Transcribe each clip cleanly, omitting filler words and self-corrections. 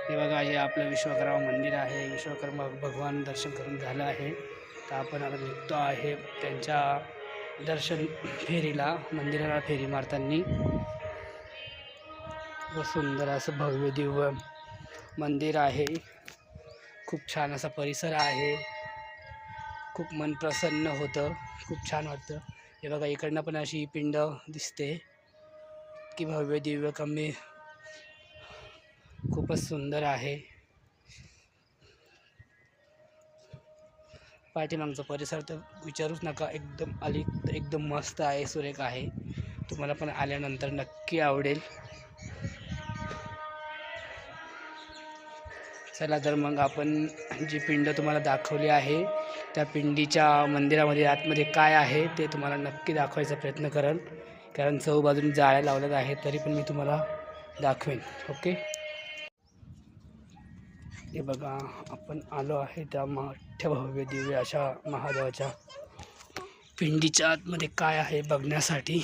हे बघा, हे आपलं विश्वकर्मा मंदिर आहे. विश्वकर्मा भगवान दर्शन करून झालं आहे. तर आपण आता निघतो आहे त्यांच्या दर्शन फेरीला, मंदिराला फेरी मारताना. व सुंदर असं भव्य दिव्य मंदिर आहे. खूप छान असा परिसर आहे. खूप मन प्रसन्न होतं, खूप छान वाटतं. हे बघा, इकडनं पण अशी पिंड दिसते की भव्य दिव्य कमी खूपच सुंदर आहे. पाठीमागचा परिसर तर विचारूच नका, एकदम मस्त आहे, सुरेख आहे. तुम्हाला पण आल्यानंतर नक्की आवडेल. चला तर मग आपण जी पिंड तुम्हाला दाखवली आहे त्या पिंडीच्या मंदिरामध्ये आतमध्ये काय आहे ते तुम्हाला नक्की दाखवायचा प्रयत्न करेन, कारण चहूबाजूने जाळ्या लावलेल्या आहेत, तरी पण मी तुम्हाला दाखवेन. ओके. हे बघा, आपण आलो आहे त्या मोठ्या भव्य दिव्य अशा महादेवाच्या पिंडीच्या आतमध्ये काय आहे बघण्यासाठी.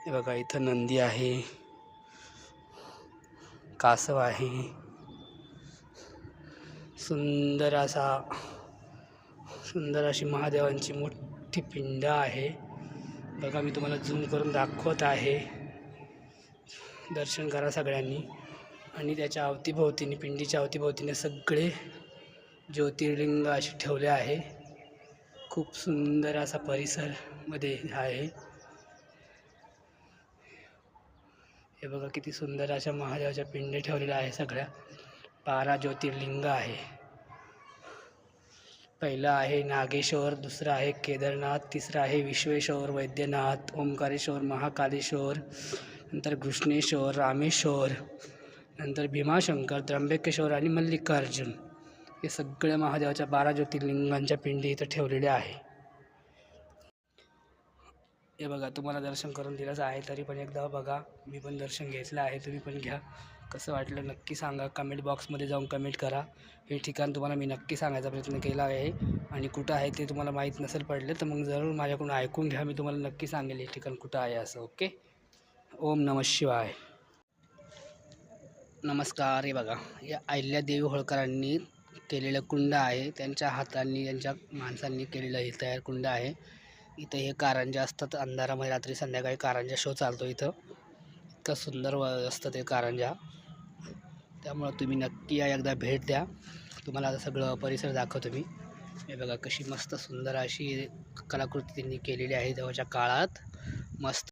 हे बघा, इथं नंदी आहे, कासव आहे, सुंदर अशी महादेवांची मोठी पिंड आहे. बघा, मी तुम्हाला झूम करून दाखवत आहे. दर्शन करा सगळ्यांनी. आणि त्याच्या अवतीभोवतीने, पिंडीच्या अवतीभोवतीने सगळे ज्योतिर्लिंग असे ठेवले आहे. खूप सुंदर असा परिसर मध्ये आहे. हे बघा, किती सुंदर अशा महादेवाच्या पिंडी ठेवलेल्या आहे. सगळ्या 12 ज्योतिर्लिंग आहे. पहिला आहे नागेश्वर, दुसरा आहे केदारनाथ, तिसरा आहे विश्वेश्वर, वैद्यनाथ, ओंकारेश्वर, महाकालेश्वर, नंतर घृष्णेश्वर, रामेश्वर, नंतर भीमाशंकर, त्र्यंबकेश्वर आणि मल्लिकार्जुन. हे सगळ्या महादेवाच्या 12 ज्योतिर्लिंगांच्या पिंडी इथं ठेवलेल्या आहे. हे बघा, तुम्हाला दर्शन करून दिलंच आहे, तरी पण एकदा बघा. मी पण दर्शन घेतलं आहे, तुम्ही पण घ्या. कसं वाटलं नक्की सांगा. कमेंट बॉक्समध्ये जाऊन कमेंट करा. हे ठिकाण तुम्हाला मी नक्की सांगायचा प्रयत्न केला आहे, आणि कुठं आहे ते तुम्हाला माहीत नसेल पडलं तर मग जरूर माझ्याकडून ऐकून घ्या. मी तुम्हाला नक्की सांगेल हे ठिकाण कुठं आहे असं. ओके. ओम नमः शिवाय. नमस्कार. हे बघा, या अहिल्यादेवी होळकरांनी केलेलं कुंड आहे. त्यांच्या हातांनी, त्यांच्या माणसांनी केलेलं हे तयार कुंड आहे. इथं हे कारंजे असतात अंधारामध्ये, रात्री संध्याकाळी कारंजा शो चालतो इथं. इतकं सुंदर असतं ते कारंजा. त्यामुळं तुम्ही नक्की या, एकदा भेट द्या. तुम्हाला आता सगळं परिसर दाखवतो मी. हे बघा, कशी मस्त सुंदर अशी कलाकृती त्यांनी केलेली आहे तेव्हाच्या काळात. मस्त